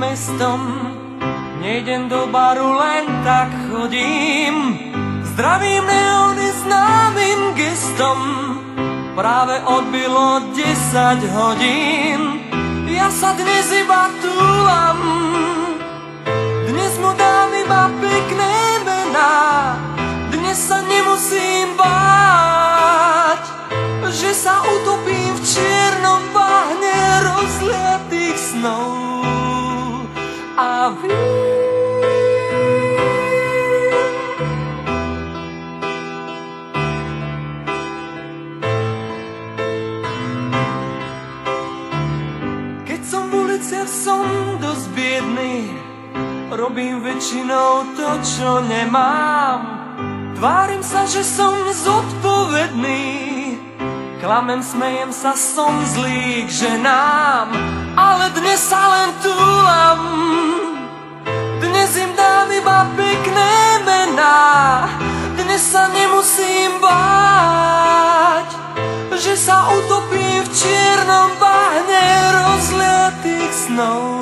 mestom, nejdem do baru, len tak chodím. Zdravím neóny známym gestom, práve odbilo 10 hodín. Ja sa dnes iba túlam, dnes mu dám iba pekné mená. Dnes sa nemusím báť, že sa utopím v čiernom bahne rozliatých snov. A keď som v uliciach, som dosť biedný, robím väčšinou to, čo nemám. Tvárim sa, že som zodpovedný, klamem, smejem sa, som zlý k ženám. Ale dnes sa len túlam, dnes im dám iba pekné mená. Dnes sa nemusím báť, že sa utopím v čiernom bahne rozliatých snov.